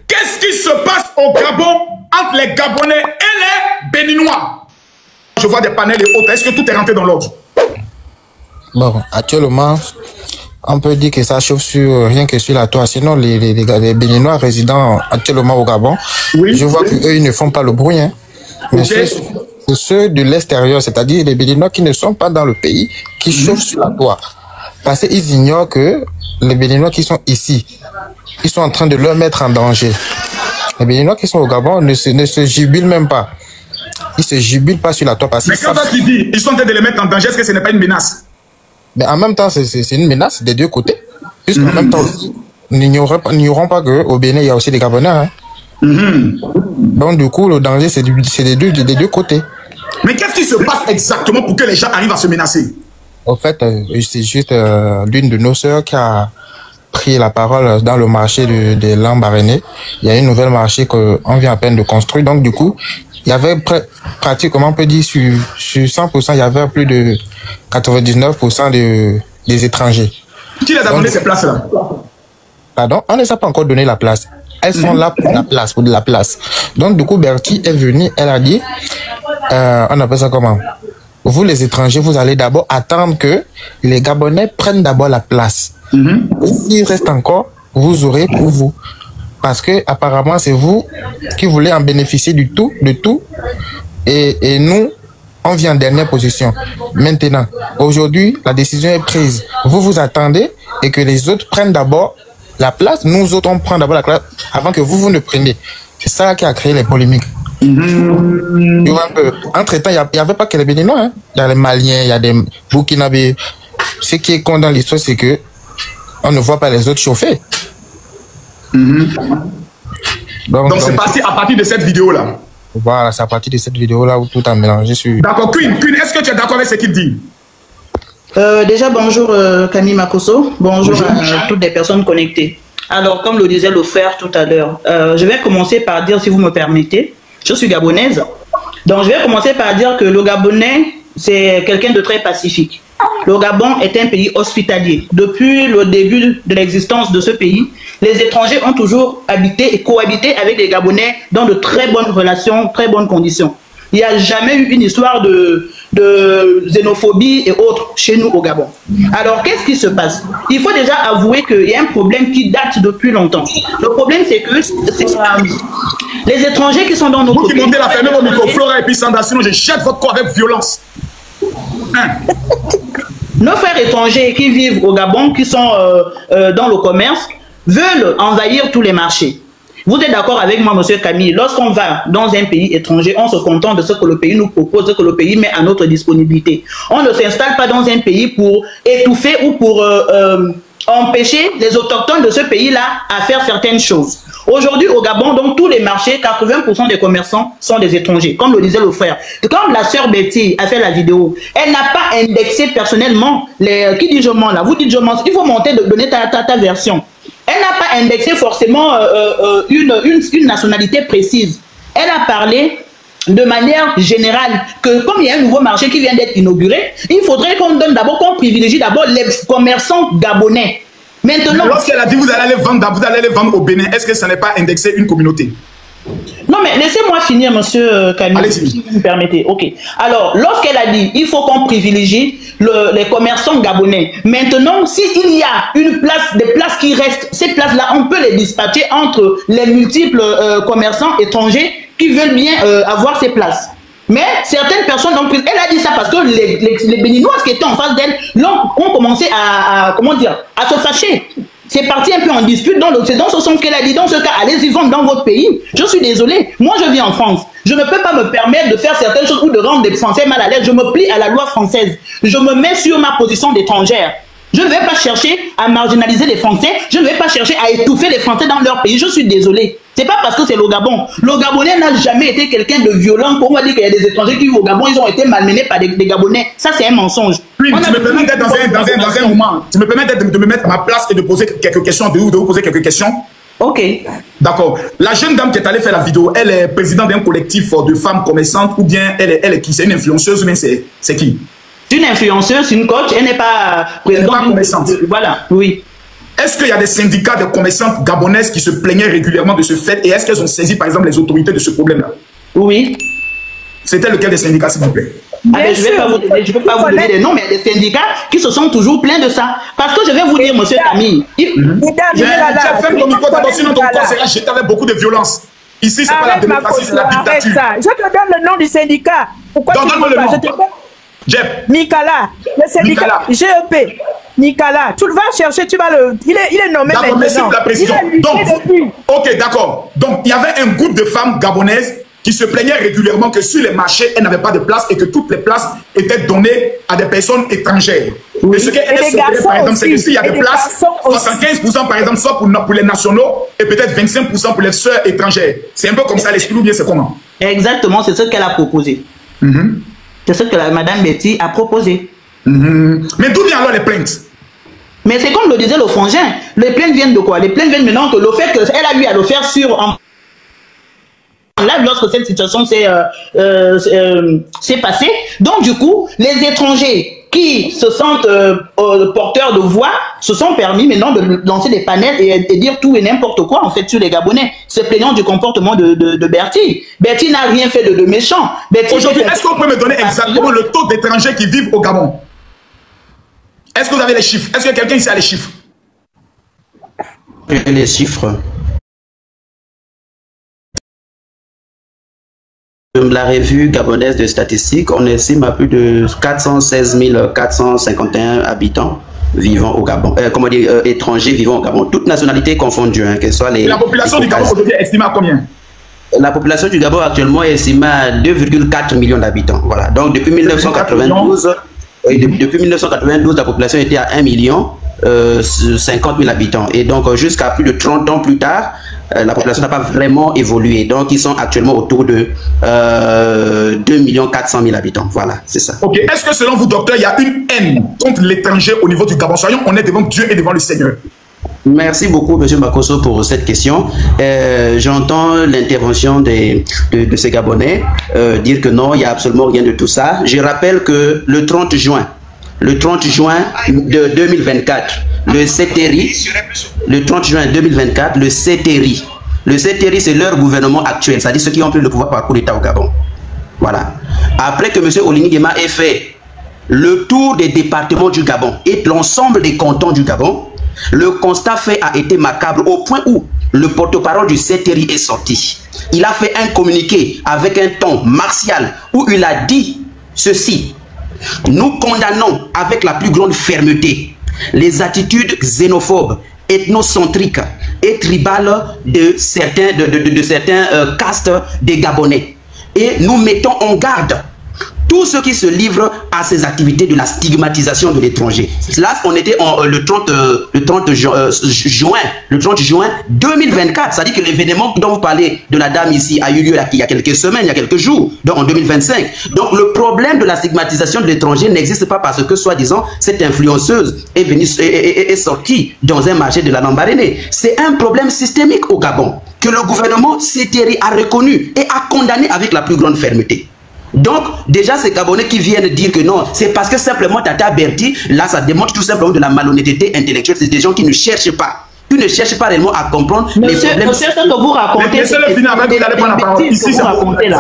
Qu'est-ce qui se passe au Gabon entre les Gabonais et les Béninois? Je vois des panels et autres. Est-ce que tout est rentré dans l'ordre? Bon, actuellement, on peut dire que ça chauffe sur rien que sur la toile. Sinon, les Béninois résidant actuellement au Gabon, oui, je vois qu'eux, ils ne font pas le bruit. Hein. Mais ceux de l'extérieur, c'est-à-dire les Béninois qui ne sont pas dans le pays, qui chauffent sur la toile. Parce qu'ils ignorent que les Béninois qui sont ici, ils sont en train de leur mettre en danger. Les Béninois qui sont au Gabon ne se jubilent même pas. Ils se jubilent pas sur la toile. Mais quand tu dis ils sont en train de les mettre en danger, est-ce que ce n'est pas une menace? Mais en même temps, c'est une menace des deux côtés. Puisqu'en même temps aussi, n'ignorons pas qu'au Bénin, il y a aussi des Gabonais. Hein. Donc du coup, le danger, c'est des deux côtés. Mais qu'est-ce qui se passe exactement pour que les gens arrivent à se menacer? Au fait, c'est juste l'une de nos sœurs qui a pris la parole dans le marché de Lambaréné. Il y a une nouvelle marché qu'on vient à peine de construire. Donc du coup, il y avait pratiquement, on peut dire, sur 100%, il y avait plus de 99% des étrangers. Qui les a donné ces places-là? Pardon, on ne les a pas encore donné la place. Elles sont là pour la place, pour de la place. Donc du coup, Bertie est venue, elle a dit, on appelle ça comment? Vous les étrangers, vous allez d'abord attendre que les Gabonais prennent d'abord la place. S'il reste encore, vous aurez pour vous. Parce que apparemment c'est vous qui voulez en bénéficier de tout. Et nous, on vient en dernière position. Maintenant, aujourd'hui, la décision est prise. Vous vous attendez et que les autres prennent d'abord la place. Nous autres, on prend d'abord la place avant que vous ne preniez. C'est ça qui a créé les polémiques. Entre-temps, il n'y avait pas que les Béninois. Hein. Il y a les Maliens, il y a des Burkinabés. Ce qui est con dans l'histoire, c'est que on ne voit pas les autres chauffer. Donc c'est parti à partir de cette vidéo-là. Voilà, c'est à partir de cette vidéo-là où tout a mélangé sur... D'accord, Queen, est-ce que tu es d'accord avec ce qu'il dit? Déjà, bonjour Camille Makosso. Bonjour à toutes les personnes connectées. Alors, comme le disait le frère tout à l'heure, je vais commencer par dire, si vous me permettez, je suis gabonaise. Donc, je vais commencer par dire que le Gabonais, c'est quelqu'un de très pacifique. Le Gabon est un pays hospitalier. Depuis le début de l'existence de ce pays, les étrangers ont toujours habité et cohabité avec les Gabonais dans de très bonnes relations, très bonnes conditions. Il n'y a jamais eu une histoire de xénophobie et autres chez nous au Gabon. Alors, qu'est-ce qui se passe? Il faut déjà avouer qu'il y a un problème qui date depuis longtemps. Le problème, c'est que les étrangers qui sont dans nos pays... Vous qui montez la fermez vos micros, Flora et puis Sandra, sinon je jette votre corps avec violence. Nos frères étrangers qui vivent au Gabon, qui sont dans le commerce, veulent envahir tous les marchés. Vous êtes d'accord avec moi, monsieur Camille, lorsqu'on va dans un pays étranger, on se contente de ce que le pays nous propose, ce que le pays met à notre disponibilité. On ne s'installe pas dans un pays pour étouffer ou pour empêcher les autochtones de ce pays-là à faire certaines choses. Aujourd'hui, au Gabon, dans tous les marchés, 80% des commerçants sont des étrangers, comme le disait le frère. Quand la sœur Betty a fait la vidéo, elle n'a pas indexé personnellement les... Qui dit je mens là? Vous dites je mens. Il faut monter, donner ta version. Elle n'a pas indexé forcément une nationalité précise. Elle a parlé de manière générale que comme il y a un nouveau marché qui vient d'être inauguré, il faudrait qu'on donne d'abord, qu'on privilégie d'abord les commerçants gabonais. Maintenant, lorsqu'elle a dit vous allez les vendre au Bénin, est-ce que ça n'est pas indexé une communauté? Non, mais laissez-moi finir, monsieur Camille, si vous me permettez. Ok. Alors, lorsqu'elle a dit il faut qu'on privilégie les commerçants gabonais, maintenant, s'il y a des places qui restent, ces places-là, on peut les dispatcher entre les multiples commerçants étrangers qui veulent bien avoir ces places. Mais certaines personnes, donc, elle a dit ça parce que les Béninoises qui étaient en face d'elle ont commencé à se fâcher. C'est parti un peu en dispute, c'est dans ce sens qu'elle a dit, dans ce cas, allez-y vendre dans votre pays. Je suis désolé, moi je vis en France. Je ne peux pas me permettre de faire certaines choses ou de rendre des Français mal à l'aise. Je me plie à la loi française. Je me mets sur ma position d'étrangère. Je ne vais pas chercher à marginaliser les Français. Je ne vais pas chercher à étouffer les Français dans leur pays. Je suis désolé. C'est pas parce que c'est le Gabon. Le Gabonais n'a jamais été quelqu'un de violent. Pour moi dire qu'il y a des étrangers qui vivent au Gabon, ils ont été malmenés par des Gabonais. Ça, c'est un mensonge. Oui, tu me permets d'être dans un moment. Tu me permets de me mettre à ma place et de poser quelques questions, de vous poser quelques questions. Ok. D'accord. La jeune dame qui est allée faire la vidéo, elle est présidente d'un collectif de femmes commerçantes ou bien elle est qui? C'est une influenceuse ou bien c'est qui? Une influenceuse, une coach, elle n'est pas présidente. Elle n'est pas commerçante. Voilà, oui. est-ce qu'il y a des syndicats de commerçantes gabonaises qui se plaignaient régulièrement de ce fait et est-ce qu'elles ont saisi par exemple les autorités de ce problème-là? Oui. C'était lequel des syndicats, s'il vous plaît? Je ne vais pas vous donner des noms, mais des syndicats qui se sont toujours plaints de ça. Parce que je vais vous dire, monsieur Camille. Sinon ton corps sera jeté avec beaucoup de violence. Ici, ce n'est pas la démocratie, c'est la dictature. Je te donne le nom du syndicat. Pourquoi tu ne veux pas? Nicolas, le syndicat GEP. Nicolas, tu le vas chercher, tu vas le... Il est nommé maintenant. Merci pour la précision. Ok, d'accord. Donc, il y avait un groupe de femmes gabonaises qui se plaignaient régulièrement que sur les marchés, elles n'avaient pas de place et que toutes les places étaient données à des personnes étrangères. Oui. Et ce qu'elles se plaignaient, par exemple, c'est que s'il y a des places, 75% par exemple, soit pour les nationaux et peut-être 25% pour les sœurs étrangères. C'est un peu comme ça, l'esprit ou bien c'est comment? Exactement, c'est ce qu'elle a proposé. C'est ce que Madame Betty a proposé. Mais d'où viennent alors les plaintes? Mais c'est comme le disait le frangin. Les plaintes viennent de quoi? Les plaintes viennent maintenant que le fait qu'elle a eu à le faire sur en live lorsque cette situation s'est passée. Donc du coup, les étrangers qui se sentent porteurs de voix se sont permis maintenant de lancer des panels et dire tout et n'importe quoi en fait sur les Gabonais, se plaignant du comportement de Bertie. Bertie n'a rien fait de méchant. Aujourd'hui, est-ce que vous pouvez me donner exactement le taux d'étrangers qui vivent au Gabon? Est-ce que vous avez les chiffres? Est-ce que quelqu'un ici a les chiffres? Les chiffres. La revue gabonaise de statistiques, on estime à plus de 416 451 habitants vivant au Gabon, étrangers vivant au Gabon, toutes nationalités confondues, hein, que ce soit les... La population du Gabon aujourd'hui est estimée à combien? La population du Gabon actuellement est estimée à 2,4 millions d'habitants. Voilà. Donc depuis 1992, la population était à 1 million 50 000 habitants. Et donc jusqu'à plus de 30 ans plus tard, la population n'a pas vraiment évolué. Donc ils sont actuellement autour de 2 400 000 habitants. Voilà, c'est ça. Ok. Est-ce que selon vous, docteur, il y a une haine contre l'étranger au niveau du Gabon? Soyons honnêtes devant Dieu et devant le Seigneur. Merci beaucoup, M. Makosso, pour cette question. J'entends l'intervention de ces Gabonais dire que non, il n'y a absolument rien de tout ça. Je rappelle que le 30 juin de 2024, le CETERI, le 30 juin 2024, le CETERI, c'est leur gouvernement actuel, c'est-à-dire ceux qui ont pris le pouvoir par coup d'État au Gabon. Voilà. Après que M. Oligui Nguema ait fait le tour des départements du Gabon et l'ensemble des cantons du Gabon, le constat fait a été macabre au point où le porte-parole du CETERI est sorti. Il a fait un communiqué avec un ton martial où il a dit ceci: nous condamnons avec la plus grande fermeté les attitudes xénophobes, ethnocentriques et tribales de certains castes des Gabonais. Et nous mettons en garde tous ceux qui se livrent à ces activités de la stigmatisation de l'étranger. Là, on était le 30 juin 2024. C'est-à-dire que l'événement dont vous parlez de la dame ici a eu lieu il y a quelques semaines, il y a quelques jours, donc en 2025. Donc le problème de la stigmatisation de l'étranger n'existe pas parce que, soi-disant, cette influenceuse est sortie dans un marché de la Lambaréné. C'est un problème systémique au Gabon que le gouvernement CETERI a reconnu et a condamné avec la plus grande fermeté. Donc, déjà, ces Gabonais qui viennent dire que non, c'est parce que simplement Tata Bertie, là, ça démontre tout simplement de la malhonnêteté intellectuelle. C'est des gens qui ne cherchent pas. Qui ne cherchent pas réellement à comprendre les problèmes. Monsieur, ce que vous racontez, c'est finir avec vous allez prendre la parole. Ici, c'est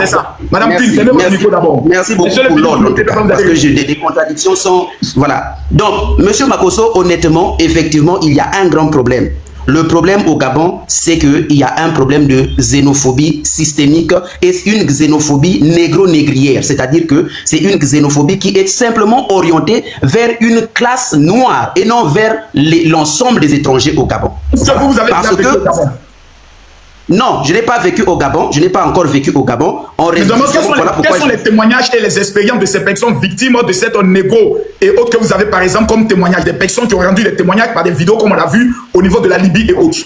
ça. Madame Tine, c'est le micro d'abord. Merci beaucoup pour l'ordre, parce que les contradictions sont... Voilà. Donc, Monsieur Makosso, honnêtement, effectivement, il y a un grand problème. Le problème au Gabon, c'est qu'il y a un problème de xénophobie systémique et une xénophobie négro-négrière. C'est-à-dire que c'est une xénophobie qui est simplement orientée vers une classe noire et non vers l'ensemble des étrangers au Gabon. Vous avez parce que... Non, je n'ai pas vécu au Gabon, je n'ai pas encore vécu au Gabon. Quels sont les témoignages et les expériences de ces personnes victimes de cette négo et autres que vous avez par exemple comme témoignages, des personnes qui ont rendu des témoignages par des vidéos comme on l'a vu au niveau de la Libye et autres?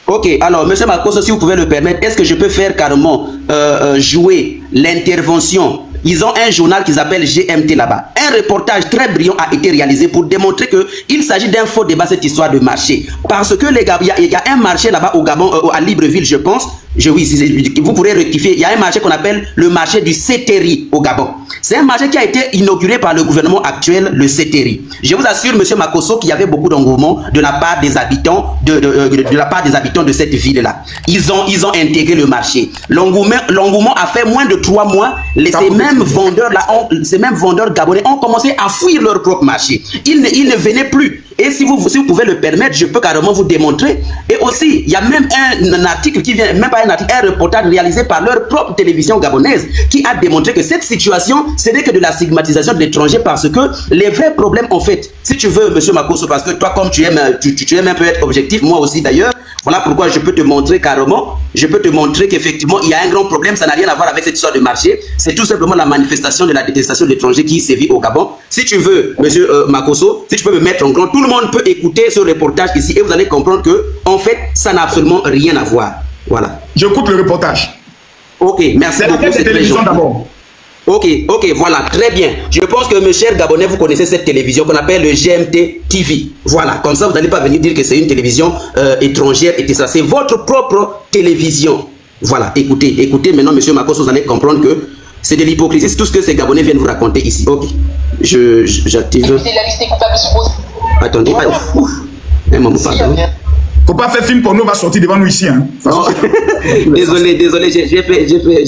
Ok, alors M. Makosso, si vous pouvez le permettre, est-ce que je peux faire carrément jouer l'intervention? Ils ont un journal qu'ils appellent GMT là-bas. Un reportage très brillant a été réalisé pour démontrer qu'il s'agit d'un faux débat, cette histoire de marché. Parce que les gars, il y a un marché là-bas au Gabon, à Libreville, je pense, vous pourrez rectifier. Il y a un marché qu'on appelle le marché du CETERI au Gabon. C'est un marché qui a été inauguré par le gouvernement actuel, le CETERI. Je vous assure, monsieur Makosso, qu'il y avait beaucoup d'engouement de la part des habitants de cette ville-là. Ils ont intégré le marché. L'engouement a fait moins de 3 mois. Ces mêmes vendeurs gabonais ont commencé à fuir leur propre marché. Ils ne venaient plus. Et si vous pouvez le permettre, je peux carrément vous démontrer. Et aussi, il y a même un article qui vient, même pas un article, un reportage réalisé par leur propre télévision gabonaise qui a démontré que cette situation, ce n'est que de la stigmatisation de l'étranger parce que les vrais problèmes, en fait, si tu veux, monsieur Makosso, parce que toi, comme tu aimes un peu être objectif, moi aussi d'ailleurs, voilà pourquoi je peux te montrer carrément, je peux te montrer qu'effectivement, il y a un grand problème, ça n'a rien à voir avec cette histoire de marché, c'est tout simplement la manifestation de la détestation de l'étranger qui sévit au Gabon. Si tu veux, monsieur Makosso, si tu peux me mettre en grand, tout le monde peut écouter ce reportage ici et vous allez comprendre que, en fait, ça n'a absolument rien à voir. Voilà. J'écoute le reportage. Ok, merci beaucoup. C'est la télévision d'abord. Ok, voilà, très bien. Je pense que, mes chers Gabonais, vous connaissez cette télévision qu'on appelle le GMT TV. Voilà, comme ça, vous n'allez pas venir dire que c'est une télévision étrangère et tout ça. C'est votre propre télévision. Voilà, écoutez maintenant, monsieur Makosso, vous allez comprendre que c'est de l'hypocrisie. C'est tout ce que ces Gabonais viennent vous raconter ici. Ok, j'active. C'est la liste des coupables supposés. Attendez, un moment, pardon. Faut pas faire film pour nous, va sortir devant nous ici. Hein. Désolé, j'ai fait.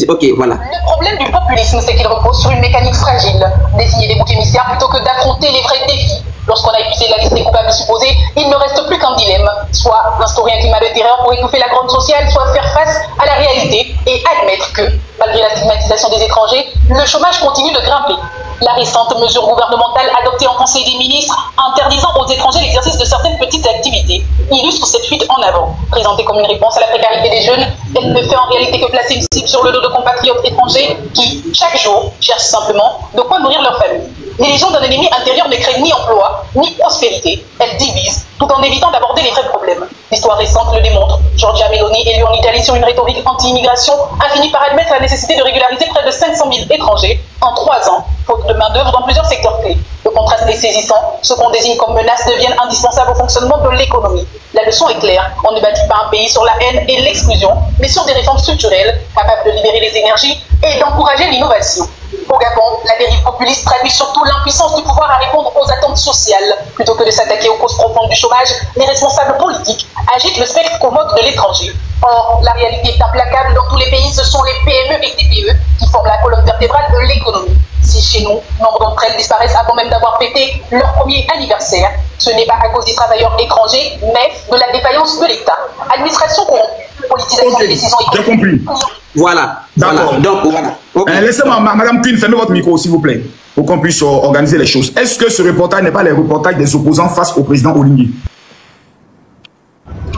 Ok, voilà. Le problème du populisme, c'est qu'il repose sur une mécanique fragile. Désigner des boucs émissaires plutôt que d'affronter les vrais défis. Lorsqu'on a épuisé la liste des coupables supposés, il ne reste plus qu'un dilemme. Soit instaurer un climat de terreur pour étouffer la grogne sociale, soit faire face à la réalité et admettre que, malgré la stigmatisation des étrangers, le chômage continue de grimper. La récente mesure gouvernementale adoptée en Conseil des ministres interdisant aux étrangers l'exercice de certaines petites activités illustre cette fuite en avant. Présentée comme une réponse à la précarité des jeunes, elle ne fait en réalité que placer une cible sur le dos de compatriotes étrangers qui, chaque jour, cherchent simplement de quoi nourrir leur famille. Les légions d'un ennemi intérieur ne créent ni emploi, ni prospérité. Elles divisent, tout en évitant d'aborder les vrais problèmes. L'histoire récente le démontre. Giorgia Meloni, élue en Italie sur une rhétorique anti-immigration, a fini par admettre la nécessité de régulariser près de 500 000 étrangers en 3 ans, faute de main-d'œuvre dans plusieurs secteurs clés. Le contraste est saisissant. Ce qu'on désigne comme menace devient indispensable au fonctionnement de l'économie. La leçon est claire. On ne bâtit pas un pays sur la haine et l'exclusion, mais sur des réformes structurelles capables de libérer les énergies et d'encourager l'innovation. Au Gabon, la dérive populiste traduit surtout l'impuissance du pouvoir à répondre aux attentes sociales. Plutôt que de s'attaquer aux causes profondes du chômage, les responsables politiques agitent le spectre commode de l'étranger. Or, la réalité est implacable. Dans tous les pays, ce sont les PME et TPE qui forment la colonne vertébrale de l'économie. Si chez nous, nombre d'entre elles disparaissent avant même d'avoir fêté leur premier anniversaire, ce n'est pas à cause des travailleurs étrangers, mais de la défaillance de l'État. Administration corrompue, politisation des décisions économiques. J'ai compris. Voilà. D'accord. Donc, voilà. Okay. Laissez-moi, Madame Queen, fermez votre micro, s'il vous plaît, pour qu'on puisse organiser les choses. Est-ce que ce reportage n'est pas le reportage des opposants face au président Oligui?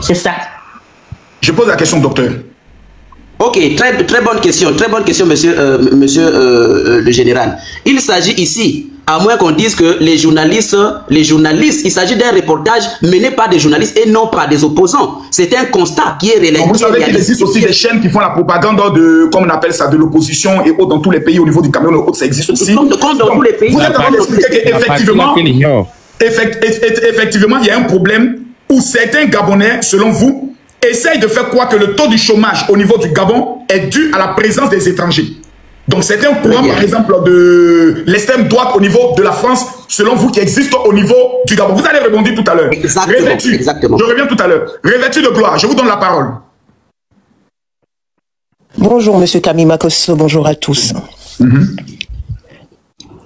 C'est ça. Je pose la question, docteur. Ok, très bonne question, monsieur le général. Il s'agit ici, à moins qu'on dise que les journalistes, il s'agit d'un reportage mené par des journalistes et non par des opposants. C'est un constat qui est réalisé. Vous savez qu'il existe aussi des chaînes qui font la propagande de, comme on appelle ça, de l'opposition et autres dans tous les pays, au niveau du Cameroun, ça existe aussi. Dans tous les pays. Vous êtes en train d'expliquer qu'effectivement, il y a un problème où certains Gabonais, selon vous, essaye de faire croire que le taux du chômage au niveau du Gabon est dû à la présence des étrangers. Donc c'est un courant, par exemple, de l'extrême droite au niveau de la France, selon vous, qui existe au niveau du Gabon. Vous allez rebondir tout à l'heure. Exactement. Je reviens tout à l'heure. Revêtu de gloire, je vous donne la parole. Bonjour, monsieur Camille Makosso, bonjour à tous.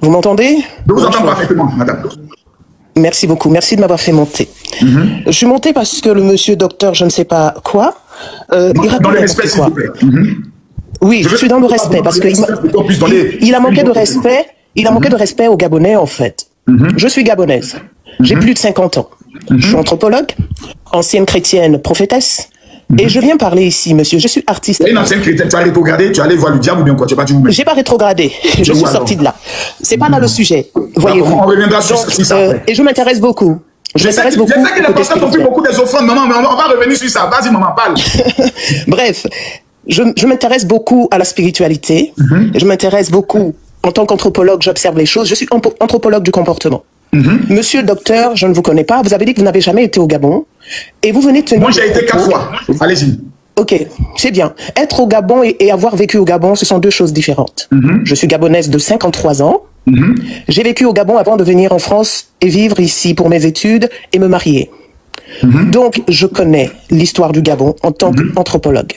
Vous m'entendez? Je vous entends parfaitement, madame. Merci beaucoup, merci de m'avoir fait monter. Je suis monté parce que le monsieur docteur, je ne sais pas quoi, il raconte dans le respect, s'il vous plaît. Oui, je suis dans le respect parce qu'il a manqué de respect, il a manqué de respect aux Gabonais en fait. Je suis gabonaise, j'ai plus de 50 ans, je suis anthropologue, ancienne chrétienne prophétesse, et je viens parler ici, monsieur, je suis artiste. Une ancienne chrétienne, tu as rétrogradé, tu allais voir le diable ou bien quoi, tu n'as pas dit où? J'ai pas rétrogradé, je suis sortie de là. C'est pas là le sujet, voyez-vous. On reviendra sur ça après. Et je m'intéresse beaucoup. Je sais que les pasteurs n'ont plus beaucoup des offrandes, maman, mais on va revenir sur ça. Vas-y, maman, parle. Bref, je m'intéresse beaucoup à la spiritualité. Je m'intéresse beaucoup, en tant qu'anthropologue, j'observe les choses. Je suis anthropologue du comportement. Monsieur docteur, je ne vous connais pas. Vous avez dit que vous n'avez jamais été au Gabon. Et vous venez tenir. Moi, j'ai été 4 fois. Allez-y. Ok, c'est bien. Être au Gabon et avoir vécu au Gabon, ce sont deux choses différentes. Je suis gabonaise de 53 ans. J'ai vécu au Gabon avant de venir en France et vivre ici pour mes études et me marier. Donc, je connais l'histoire du Gabon en tant qu'anthropologue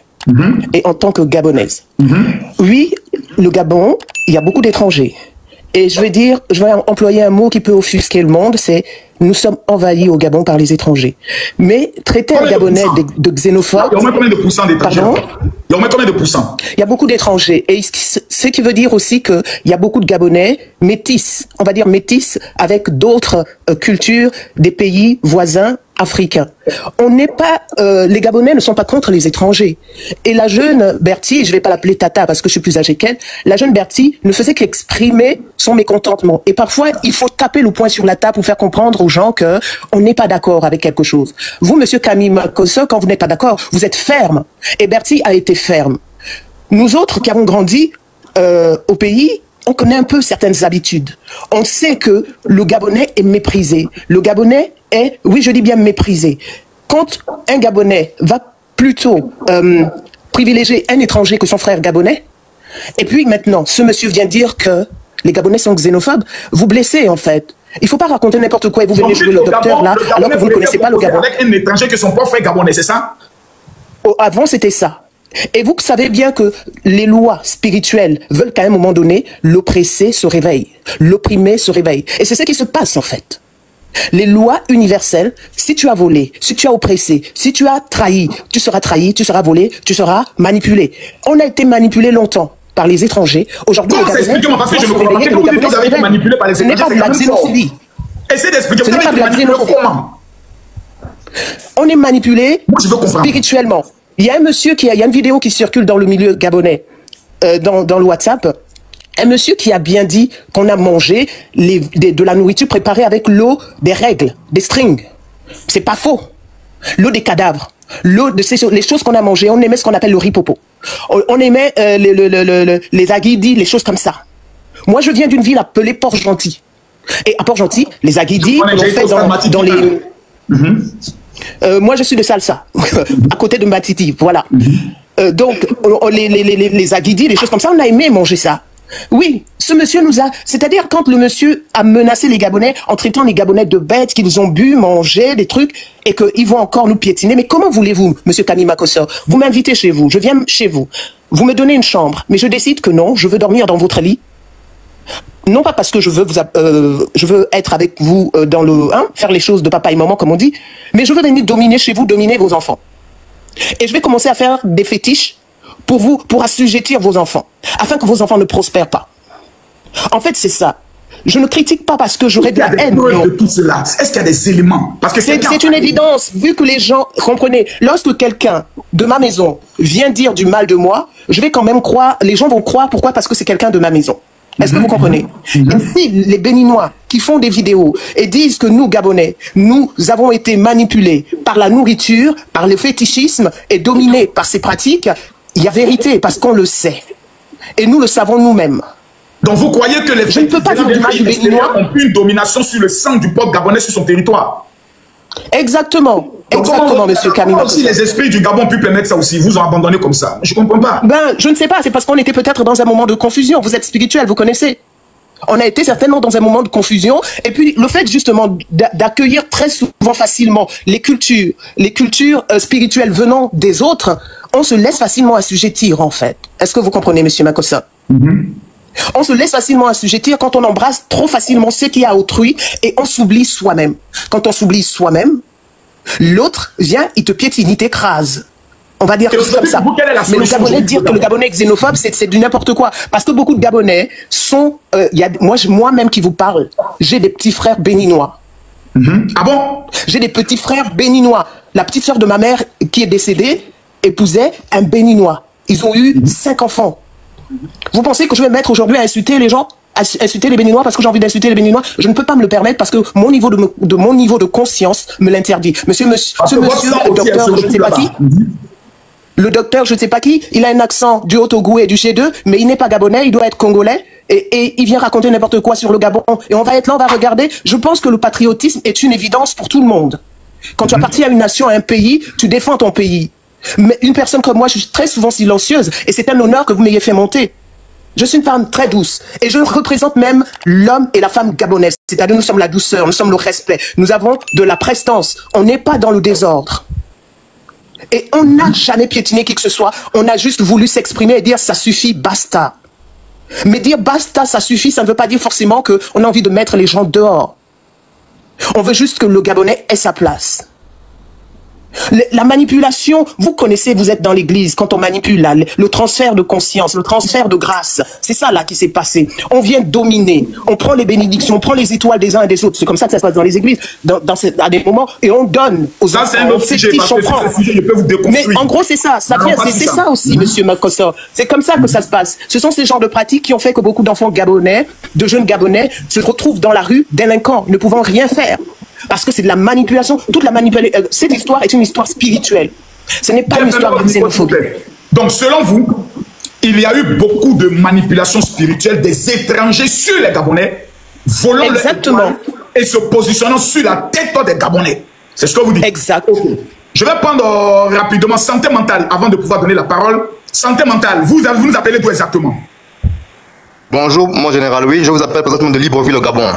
et en tant que gabonaise. Oui, le Gabon, il y a beaucoup d'étrangers. Et je vais employer un mot qui peut offusquer le monde, c'est nous sommes envahis au Gabon par les étrangers. Mais traiter un Gabonais de xénophobe... Il y a au moins combien de pourcents d'étrangers? Il y a au moins combien de pourcents? Il y a beaucoup d'étrangers. Et ce qui veut dire aussi qu'il y a beaucoup de Gabonais métis, on va dire métis, avec d'autres cultures des pays voisins africains. On n'est pas, les Gabonais ne sont pas contre les étrangers. Et la jeune Bertie, je vais pas l'appeler Tata parce que je suis plus âgée qu'elle, la jeune Bertie ne faisait qu'exprimer son mécontentement. Et parfois, il faut taper le poing sur la table pour faire comprendre aux gens que on n'est pas d'accord avec quelque chose. Vous, monsieur Camille Makosso, quand vous n'êtes pas d'accord, vous êtes ferme. Et Bertie a été ferme. Nous autres qui avons grandi au pays, on connaît un peu certaines habitudes. On sait que le Gabonais est méprisé. Le Gabonais est, oui, je dis bien méprisé. Quand un Gabonais va plutôt privilégier un étranger que son frère gabonais, et puis maintenant, ce monsieur vient dire que les Gabonais sont xénophobes, vous blessez en fait. Il ne faut pas raconter n'importe quoi et vous venez jouer le docteur là, alors que vous ne connaissez pas le Gabon. Avec un étranger que son propre frère gabonais, c'est ça? Avant, c'était ça. Et vous savez bien que les lois spirituelles veulent qu'à un moment donné, l'oppressé se réveille, l'opprimé se réveille. Et c'est ce qui se passe en fait. Les lois universelles, si tu as volé, si tu as oppressé, si tu as trahi, tu seras volé, tu seras manipulé. On a été manipulé longtemps par les étrangers. Aujourd'hui, expliquez-moi parce que je ne comprends pas. Vous avez été manipulé par les étrangers. Ce n'est pas de la xénophobie. Essayez d'expliquer. Vous avez été manipulé comment? On est manipulé spirituellement. Il y a un monsieur il y a une vidéo qui circule dans le milieu gabonais, dans le WhatsApp. Un monsieur qui a bien dit qu'on a mangé de la nourriture préparée avec l'eau des règles, des strings. C'est pas faux. L'eau des cadavres, l'eau de les choses qu'on a mangées. On aimait ce qu'on appelle le ripopo. On aimait les aguidis, les choses comme ça. Moi, je viens d'une ville appelée Port-Gentil. Et à Port-Gentil, les aguidis, on fait dans les... moi, je suis de Salsa, à côté de Matiti, voilà. Donc, les aguidis, les choses comme ça, on a aimé manger ça. Oui, ce monsieur nous a... C'est-à-dire quand le monsieur a menacé les Gabonais en traitant les Gabonais de bêtes, qu'ils ont bu, mangé, des trucs, et qu'ils vont encore nous piétiner. Mais comment voulez-vous, monsieur Camille Makosso, vous m'invitez chez vous, je viens chez vous, vous me donnez une chambre, mais je décide que non, je veux dormir dans votre lit. Non pas parce que je veux être avec vous dans le... faire les choses de papa et maman, comme on dit, mais je veux venir dominer chez vous, dominer vos enfants. Et je vais commencer à faire des fétiches pour vous, pour assujettir vos enfants, afin que vos enfants ne prospèrent pas. En fait, c'est ça. Je ne critique pas parce que j'aurais de la haine. De tout cela. Est-ce qu'il y a des éléments? Parce que c'est une évidence, vu que les gens, comprenez, lorsque quelqu'un de ma maison vient dire du mal de moi, je vais quand même croire, les gens vont croire, pourquoi? Parce que c'est quelqu'un de ma maison. Est-ce que vous comprenez? Et si les Béninois qui font des vidéos et disent que nous, Gabonais, nous avons été manipulés par la nourriture, par le fétichisme et dominés par ces pratiques, il y a vérité parce qu'on le sait. Et nous le savons nous-mêmes. Donc vous croyez que les Je ne peux pas dire du mal du Béninois ont une domination sur le sang du peuple gabonais sur son territoire? Exactement. Exactement, monsieur Camille. Si les esprits du Gabon pu permettre ça aussi, vous ont abandonné comme ça. Je ne comprends pas. Ben, je ne sais pas, c'est parce qu'on était peut-être dans un moment de confusion. Vous êtes spirituel, vous connaissez. On a été certainement dans un moment de confusion. Et puis, le fait justement d'accueillir très souvent facilement les cultures spirituelles venant des autres, on se laisse facilement assujettir, en fait. Est-ce que vous comprenez, monsieur Makosso? On se laisse facilement assujettir quand on embrasse trop facilement ce qui est à autrui et on s'oublie soi-même. Quand on s'oublie soi-même, l'autre vient, il te piétine, il t'écrase. On va dire comme ça. Mais le Gabonais, dire que le Gabonais est xénophobe, c'est du n'importe quoi. Parce que beaucoup de Gabonais sont... moi-même qui vous parle, j'ai des petits frères béninois. Ah bon? J'ai des petits frères béninois. La petite sœur de ma mère qui est décédée épousait un béninois. Ils ont eu 5 enfants. Vous pensez que je vais me mettre aujourd'hui à insulter les gens, à insulter les Béninois parce que j'ai envie d'insulter les Béninois? Je ne peux pas me le permettre parce que mon niveau de conscience me l'interdit. Monsieur, le docteur, je ne sais pas qui. Le docteur, je ne sais pas qui, il a un accent du Haut-Togo et du G2, mais il n'est pas gabonais, il doit être congolais, et il vient raconter n'importe quoi sur le Gabon. Et on va être là, on va regarder. Je pense que le patriotisme est une évidence pour tout le monde. Quand tu appartiens à une nation, à un pays, tu défends ton pays. Mais une personne comme moi, je suis très souvent silencieuse et c'est un honneur que vous m'ayez fait monter. Je suis une femme très douce et je représente même l'homme et la femme gabonaise. C'est-à-dire nous sommes la douceur, nous sommes le respect, nous avons de la prestance. On n'est pas dans le désordre. Et on n'a jamais piétiné qui que ce soit. On a juste voulu s'exprimer et dire ça suffit, basta. Mais dire basta, ça suffit, ça ne veut pas dire forcément qu'on a envie de mettre les gens dehors. On veut juste que le Gabonais ait sa place. La manipulation, vous connaissez, vous êtes dans l'église, quand on manipule là, le transfert de conscience, le transfert de grâce, c'est ça là qui s'est passé. On vient dominer, on prend les bénédictions, on prend les étoiles des uns et des autres. C'est comme ça que ça se passe dans les églises, à des moments, et on donne aux enfants. Ça, c'est un autre sujet, parce que c'est un sujet, je peux vous déconstruire. Mais en gros, c'est ça, c'est ça aussi, monsieur Makosso. C'est comme ça que ça se passe. Ce sont ces genres de pratiques qui ont fait que beaucoup d'enfants gabonais, de jeunes gabonais, se retrouvent dans la rue délinquants, ne pouvant rien faire. Parce que c'est de la manipulation. Toute la manipulation. Cette histoire est une histoire spirituelle. Ce n'est pas une histoire de xénophobie. Donc, selon vous, il y a eu beaucoup de manipulation spirituelle des étrangers sur les Gabonais, volant exactement et se positionnant sur la tête des Gabonais. C'est ce que vous dites. Exact. Okay. Je vais prendre rapidement santé mentale avant de pouvoir donner la parole. Santé mentale, vous nous appelez d'où exactement? Bonjour, mon général, oui, je vous appelle présentement de Libreville au Gabon.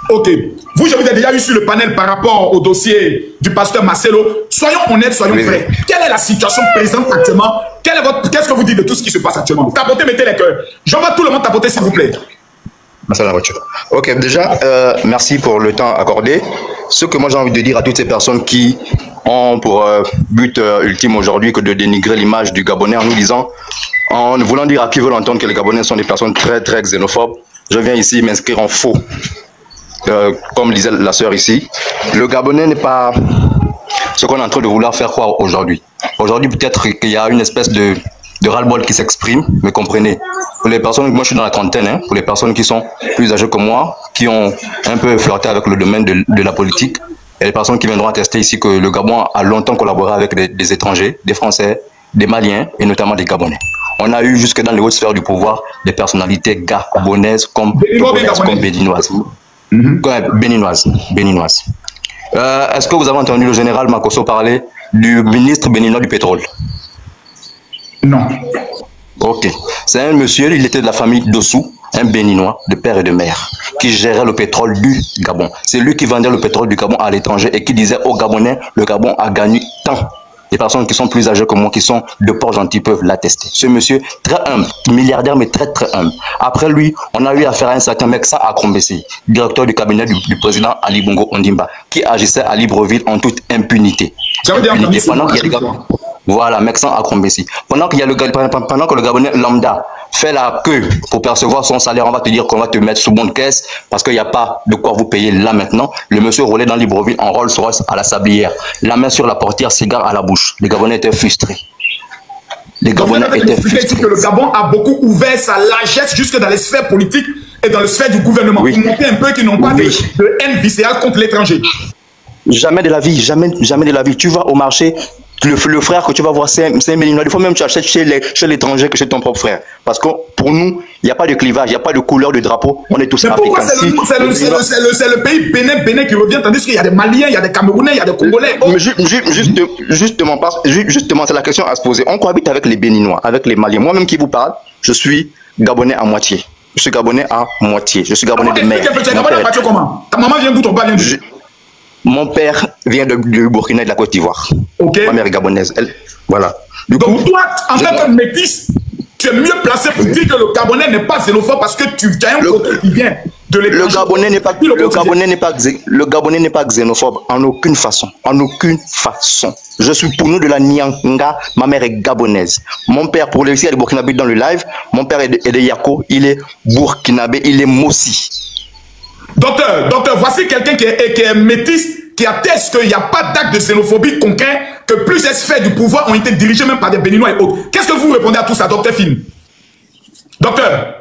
Ok. Vous, je vous ai déjà eu sur le panel par rapport au dossier du pasteur Marcelo. Soyons honnêtes, soyons vrais. Quelle est la situation présente actuellement? Qu'est-ce que vous dites de tout ce qui se passe actuellement? Tapotez, mettez les cœurs. J'envoie tout le monde tapoter, s'il vous plaît. Merci à la voiture. Ok, déjà, merci pour le temps accordé. Ce que moi j'ai envie de dire à toutes ces personnes qui ont pour but ultime aujourd'hui que de dénigrer l'image du Gabonais en nous disant, en voulant dire à qui veulent entendre que les Gabonais sont des personnes très très xénophobes, je viens ici m'inscrire en faux. Comme disait la sœur ici, le Gabonais n'est pas ce qu'on est en train de vouloir faire croire aujourd'hui. Aujourd'hui, peut-être qu'il y a une espèce de ras-le-bol qui s'exprime, mais comprenez. Pour les personnes, moi je suis dans la trentaine, hein, pour les personnes qui sont plus âgées que moi, qui ont un peu flirté avec le domaine de la politique, et les personnes qui viendront attester ici que le Gabon a longtemps collaboré avec des étrangers, des Français, des Maliens et notamment des Gabonais. On a eu jusque dans les hautes sphères du pouvoir des personnalités gabonaises comme béninoises. Béninoise. Est-ce que vous avez entendu le général Makosso parler du ministre béninois du pétrole? Non. Ok. C'est un monsieur, il était de la famille Dossou, un béninois de père et de mère, qui gérait le pétrole du Gabon. C'est lui qui vendait le pétrole du Gabon à l'étranger et qui disait aux Gabonais, le Gabon a gagné tant. Les personnes qui sont plus âgées que moi, qui sont de Port-Gentil, peuvent l'attester. Ce monsieur, très humble, milliardaire, mais très très humble. Après lui, on a eu affaire à un certain Meksa Akrombessi, directeur du cabinet du président Ali Bongo Ondimba, qui agissait à Libreville en toute impunité. Ça veut dire pendant qu'il y a des Gabonais. Voilà, Meksa Akrombessi. Pendant que le Gabonais lambda fait la queue pour percevoir son salaire, on va te dire qu'on va te mettre sous bonne caisse parce qu'il n'y a pas de quoi vous payer là maintenant. Le monsieur roulait dans Libreville en Rolls-Royce à la sablière, la main sur la portière, cigare à la bouche. Les Gabonais étaient frustrés. Les Gabonais étaient frustrés. Que le Gabon a beaucoup ouvert sa largesse jusque dans les sphères politiques et dans les sphères du gouvernement. Oui. Pour montrer un peu qu'ils n'ont pas de haine viscérale contre l'étranger. Jamais de la vie, jamais de la vie. Tu vas au marché. Le frère que tu vas voir, c'est un béninois. Il faut même que tu achètes chez l'étranger que chez ton propre frère. Parce que pour nous, il n'y a pas de clivage, il n'y a pas de couleur de drapeau. On est tous africains. Pourquoi c'est le pays Bénin qui revient, tandis qu'il y a des Maliens, il y a des Camerounais, il y a des Congolais. Mais justement, c'est la question à se poser. On cohabite avec les Béninois, avec les Maliens. Moi-même qui vous parle, je suis Gabonais à moitié. Je suis Gabonais à moitié. Je suis Gabonais de mère. Comment? Ta maman vient d'où, ton père vient d'où? Mon père vient du Burkina et de la Côte d'Ivoire. Okay. Ma mère est gabonaise. Voilà. Donc toi, en tant que métis, tu es mieux placé pour dire que le Gabonais n'est pas xénophobe parce que tu as un côté qui vient de l'étranger. Le Gabonais n'est pas xénophobe en aucune façon. En aucune façon. Je suis pour nous de la Nyanga. Ma mère est gabonaise. Mon père, pour les ici, il est burkinabé dans le live. Mon père est de Yako. Il est burkinabé. Il est Mossi. Docteur, voici quelqu'un qui est métis, qui atteste qu'il n'y a pas d'acte de xénophobie concret, que plusieurs sphères du pouvoir ont été dirigées même par des Béninois et autres. Qu'est-ce que vous répondez à tout ça, docteur Film? Docteur,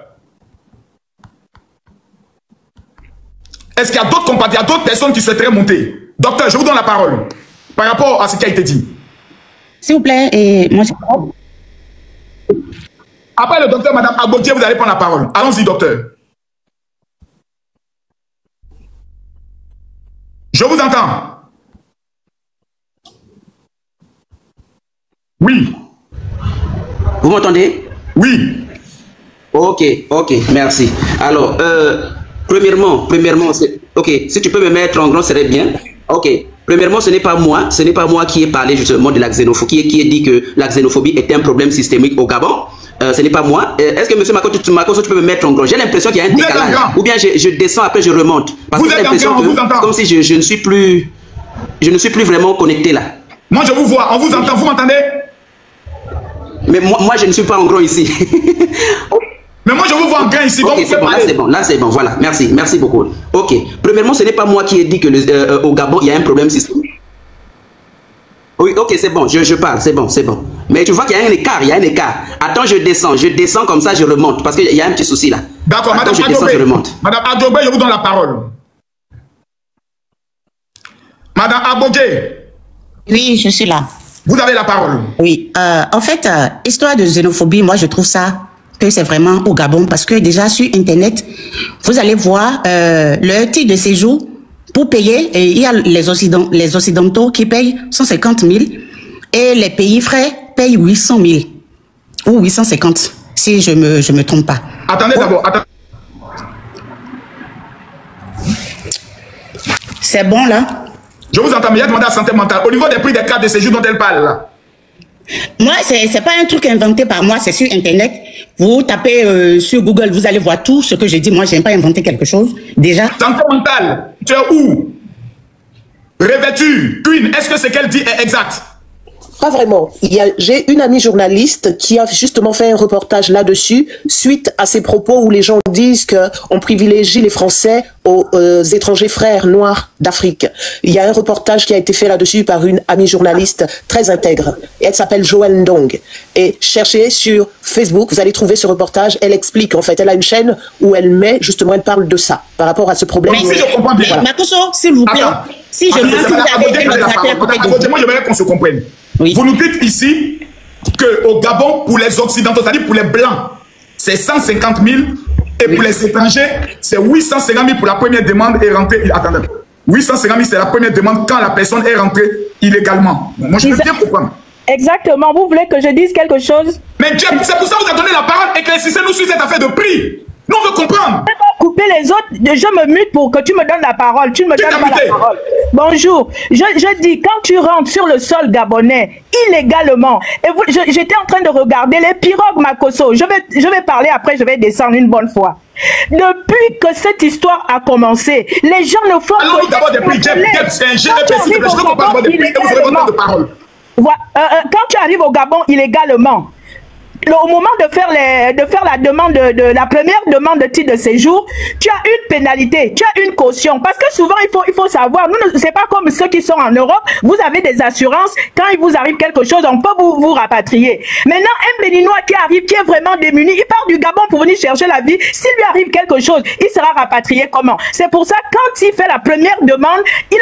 est-ce qu'il y a d'autres compatriotes, d'autres personnes qui souhaiteraient monter? Docteur, je vous donne la parole par rapport à ce qui a été dit. S'il vous plaît, et moi... Après le docteur, madame Agbotier, vous allez prendre la parole. Allons-y, docteur. Je vous entends. Oui. Vous m'entendez? Oui. Ok, merci. Alors, premièrement, ok, si tu peux me mettre en grand, ce serait bien. Ok, premièrement, ce n'est pas moi qui ai parlé justement de la xénophobie, qui ai dit que la xénophobie était un problème systémique au Gabon. Ce n'est pas moi. Est-ce que M. Makoso, tu peux me mettre en grand? J'ai l'impression qu'il y a un décalage. Ou bien je descends, après je remonte. Parce que j'ai l'impression que comme si je ne suis plus vraiment connecté là. Moi, je vous vois. On vous entend. Vous m'entendez? Mais moi, je ne suis pas en grand ici. Mais moi, je vous vois en grand ici. Ok, c'est bon, là c'est bon, voilà. Merci beaucoup. Ok, premièrement, ce n'est pas moi qui ai dit que au Gabon, il y a un problème systémique. Oui, ok, c'est bon, je parle, c'est bon. Mais tu vois qu'il y a un écart, Attends, je descends comme ça, je remonte, parce qu'il y a un petit souci là. D'accord, Madame Adjobé. Madame Adjobé, je vous donne la parole. Madame Adjobé. Oui, je suis là. Vous avez la parole. Oui, en fait, histoire de xénophobie, moi je trouve ça que c'est vraiment au Gabon, parce que déjà sur Internet, vous allez voir le titre de séjour pour payer, et il y a les Occidentaux qui payent 150 000 et les pays frais payent 800 000 ou 850, si je me trompe pas. Attendez d'abord, attendez. C'est bon là? Je vous entends, mais il y a demandé à santé mentale. Au niveau des prix des cartes de séjour dont elle parle là. Moi, c'est pas un truc inventé par moi, c'est sur Internet. Vous tapez sur Google, vous allez voir tout ce que je dis. Moi, je n'ai pas inventé quelque chose, déjà. Santé mentale, tu es où? Revêtue, Queen, est-ce que ce qu'elle dit est exact? Pas vraiment. J'ai une amie journaliste qui a justement fait un reportage là-dessus, suite à ces propos où les gens disent qu'on privilégie les Français aux étrangers frères noirs d'Afrique. Il y a un reportage qui a été fait là-dessus par une amie journaliste très intègre. Elle s'appelle Joël Ndong. Et cherchez sur Facebook, vous allez trouver ce reportage. Elle explique, en fait, elle a une chaîne où elle parle de ça, par rapport à ce problème. Mais si je comprends bien. Voilà. Makoso, s'il vous plaît. Si je moi, j'aimerais qu'on se comprenne. Oui. Vous nous dites ici qu'au Gabon, pour les Occidentaux, c'est-à-dire pour les Blancs, c'est 150 000 et pour les étrangers, c'est 850 000 pour la première demande et rentrée. Attendez, 850 000 c'est la première demande quand la personne est rentrée illégalement. Moi, je peux bien comprendre. Exactement. Vous voulez que je dise quelque chose? Mais c'est pour ça que vous avez donné la parole. Éclaircissez-nous sur cette affaire de prix. Nous, on veut comprendre. Je vais pas couper les autres. Je me mute pour que tu me donnes la parole. Tu me donnes pas la parole. Bonjour. Je dis, quand tu rentres sur le sol gabonais illégalement, et j'étais en train de regarder les pirogues Makoso. Je vais parler après, je vais descendre une bonne fois. Depuis que cette histoire a commencé, les gens ne font alors, d'abord des prix. C'est un GDP, s'il te plaît. Je veux qu'on parle des prix et vous avez votre temps de parole. Quand tu arrives au Gabon illégalement, au moment de faire la demande la première demande de titre de séjour, tu as une pénalité, tu as une caution, parce que souvent il faut savoir, nous c'est pas comme ceux qui sont en Europe, vous avez des assurances, quand il vous arrive quelque chose, on peut vous rapatrier. Maintenant, un Béninois qui arrive, qui est vraiment démuni, il part du Gabon pour venir chercher la vie, s'il lui arrive quelque chose, il sera rapatrié comment? C'est pour ça, quand il fait la première demande, il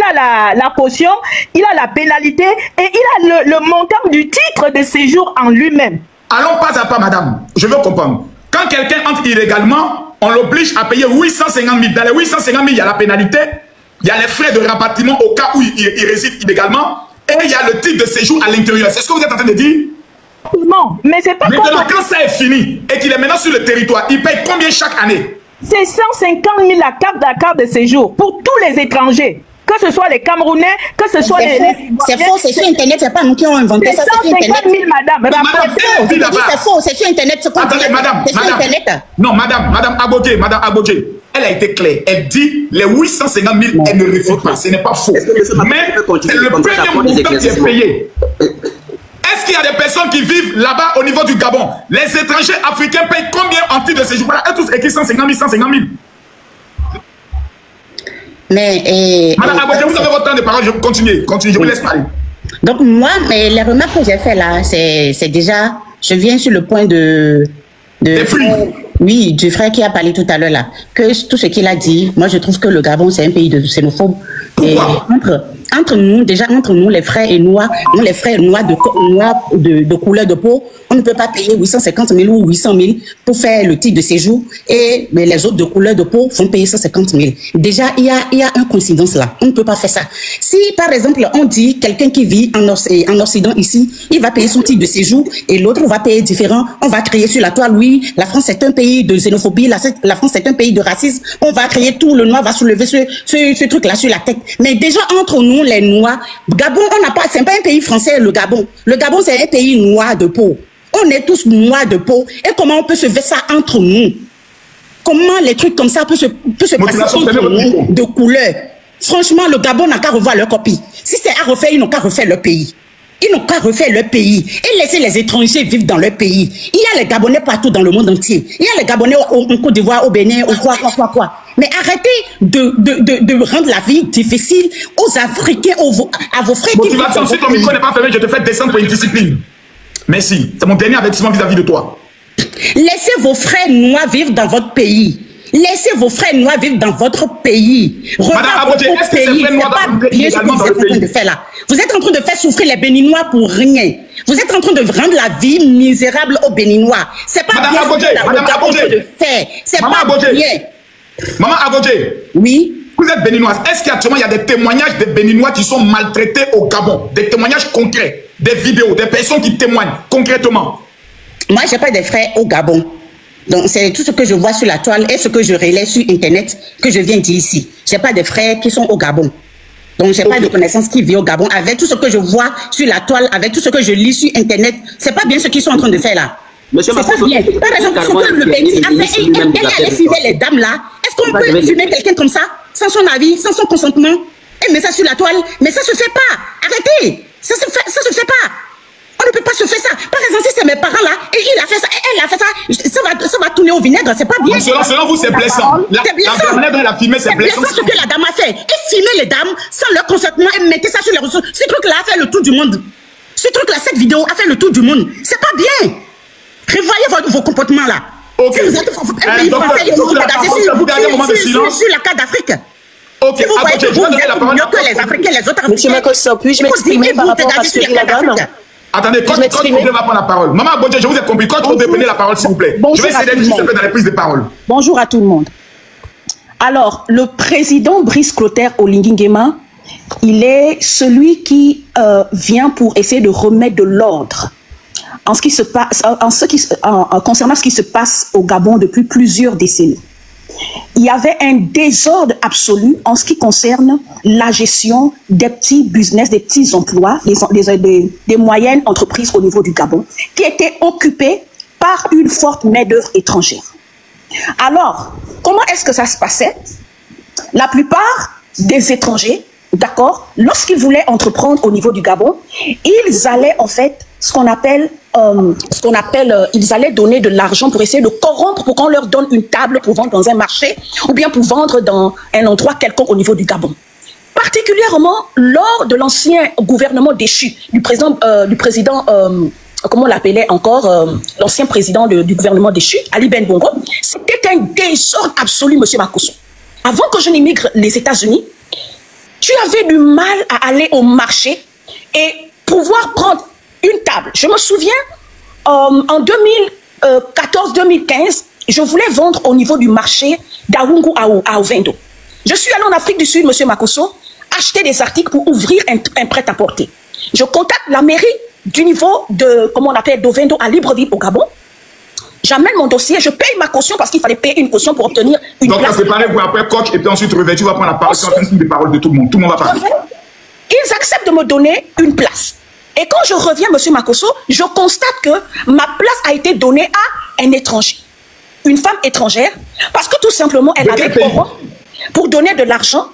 a la caution, il a la pénalité et il a le montant du titre de séjour en lui-même. Allons pas à pas, madame. Je veux comprendre. Quand quelqu'un entre illégalement, on l'oblige à payer 850 000. Dans les 850 000, il y a la pénalité, il y a les frais de rapatriement au cas où il réside illégalement, et il y a le titre de séjour à l'intérieur. C'est ce que vous êtes en train de dire? Non, mais c'est pas. Maintenant, quand ça est fini et qu'il est maintenant sur le territoire, il paye combien chaque année? C'est 150 000 la carte de séjour pour tous les étrangers. Que ce soit les Camerounais, que ce soit les... C'est faux, c'est sur Internet, c'est pas nous qui avons inventé ça. 150 000, madame. C'est faux, c'est sur Internet. Attendez, madame. Non, madame Abodje, elle a été claire. Elle dit les 850 000, elle ne refuse pas. Ce n'est pas faux. Mais c'est le premier montant qui est payé. Est-ce qu'il y a des personnes qui vivent là-bas au niveau du Gabon? Les étrangers africains payent combien en titre de séjour? Voilà, eux tous écrit 150 000, 150 000. Mais madame Abodje, vous avez votre temps de parole, je continue, je vous laisse parler. Donc moi, mais les remarques que j'ai fait là, c'est déjà, je viens sur le point de oui, du frère qui a parlé tout à l'heure là, que tout ce qu'il a dit, moi je trouve que le Gabon c'est un pays de xénophobes. Pourquoi? entre nous, les frères et noirs, les frères noirs de couleur de peau, on ne peut pas payer 850 000 ou 800 000 pour faire le titre de séjour et mais les autres de couleur de peau vont payer 150 000. Déjà, il y a une coïncidence là. On ne peut pas faire ça. Si, par exemple, on dit quelqu'un qui vit en Occident ici, il va payer son titre de séjour et l'autre va payer différent, on va créer sur la toile, oui, la France est un pays de xénophobie, la France est un pays de racisme, on va créer tout, le noir va soulever ce truc-là sur la tête. Mais déjà, entre nous, les noirs, Gabon, c'est pas un pays français, le Gabon. Le Gabon, c'est un pays noir de peau. On est tous noirs de peau. Et comment on peut se faire ça entre nous? Comment les trucs comme ça peuvent se passer entre nous de couleur? Franchement, le Gabon n'a qu'à revoir leur copie. Si c'est à refaire, ils n'ont qu'à refaire leur pays. Ils n'ont qu'à refaire leur pays et laisser les étrangers vivre dans leur pays. Il y a les Gabonais partout dans le monde entier. Il y a les Gabonais en Côte d'Ivoire, au Bénin, au quoi. Mais arrêtez de rendre la vie difficile aux Africains, à vos frères. Motivation, si ton micro n'est pas fermé, je te fais descendre pour une discipline. Merci. C'est mon dernier avertissement vis-à-vis de toi. Laissez vos frères noirs vivre dans votre pays. Laissez vos frères noirs vivre dans votre pays. Madame Aboudjé, est-ce que ces frères noirs doivent vivre également dans le pays? Vous êtes en train de faire souffrir les Béninois pour rien. Vous êtes en train de rendre la vie misérable aux Béninois. C'est pas Madame bien Aboudjé, Madame Aboudjé, c'est pas bien. Maman Aboudjé. Oui. Vous êtes béninoise. Est-ce qu'actuellement il y a des témoignages de Béninois qui sont maltraités au Gabon? Des témoignages concrets, des vidéos, des personnes qui témoignent concrètement? Moi, je n'ai pas de frères au Gabon. Donc, c'est tout ce que je vois sur la toile et ce que je relaie sur Internet que je viens dire ici. Je n'ai pas de frères qui sont au Gabon. Donc, je n'ai pas de connaissances qui vivent au Gabon. Avec tout ce que je vois sur la toile, avec tout ce que je lis sur Internet, c'est pas bien ce qu'ils sont en train de faire là. C'est pas bien. Par exemple, ce que le petit a fait, elle allait filmer les dames là. Est-ce qu'on peut filmer quelqu'un comme ça, sans son avis, sans son consentement, et mettre ça sur la toile? Mais ça se fait pas. Arrêtez. Ça se fait pas. On ne peut pas se faire ça. Par exemple, si c'est mes parents là, et il a fait ça, elle a fait ça, ça va tourner au vinaigre, c'est pas bien. Selon vous, c'est blessant. La manière dont elle a filmé, c'est blessant. C'est ce que la dame a fait. Elle filmait les dames sans leur consentement et mettait ça sur les réseaux. Ce truc-là a fait le tour du monde. Ce truc-là, cette vidéo a fait le tour du monde. C'est pas bien. Revoyez vos comportements là. Ok. Si vous êtes un pays français, il faut vous regarder sur la carte d'Afrique. Ok, si vous voyez que vous êtes mieux que les Africains, les autres Africains. Monsieur Makosso, puis-je m'exprimer par rapport à ce que la dame? Attendez, quand va prendre la parole. Maman Aboudjé, je vous ai compris. Quand vous prenez la parole, s'il vous plaît. Je vais essayer d'être dans les prises de parole. Bonjour à tout le monde. Alors, le président Brice Clotaire Olingi Nguema, il est celui qui vient pour essayer de remettre de l'ordre en ce qui se passe, concernant ce qui se passe au Gabon depuis plusieurs décennies. Il y avait un désordre absolu en ce qui concerne la gestion des petits business, des petits emplois, des moyennes entreprises au niveau du Gabon, qui étaient occupées par une forte main-d'œuvre étrangère. Alors, comment est-ce que ça se passait? La plupart des étrangers, d'accord, lorsqu'ils voulaient entreprendre au niveau du Gabon, ils allaient en fait ils allaient donner de l'argent pour essayer de corrompre, pour qu'on leur donne une table pour vendre dans un marché ou bien pour vendre dans un endroit quelconque au niveau du Gabon. Particulièrement lors de l'ancien gouvernement déchu du président comment on l'appelait encore, l'ancien président du gouvernement déchu, Ali Ben Bongo, c'était un désordre absolu, monsieur Makosso. Avant que je n'immigre les États-Unis, tu avais du mal à aller au marché et pouvoir prendre une table. Je me souviens, en 2014-2015, je voulais vendre au niveau du marché d'Awungu à Ovendo. Je suis allé en Afrique du Sud, monsieur Makosso, acheter des articles pour ouvrir un prêt-à-porter. Je contacte la mairie du niveau de, comment on appelle, d'Ovendo à Libreville au Gabon. J'amène mon dossier, je paye ma caution parce qu'il fallait payer une caution pour obtenir une place. Donc, préparez vous après coach et puis ensuite revêtu va prendre la parole. C'est un des paroles de tout le monde. Tout le monde va parler. Ils acceptent de me donner une place. Et quand je reviens, monsieur Makosso, je constate que ma place a été donnée à un étranger. Une femme étrangère, parce que tout simplement, elle avait pour donner de l'argent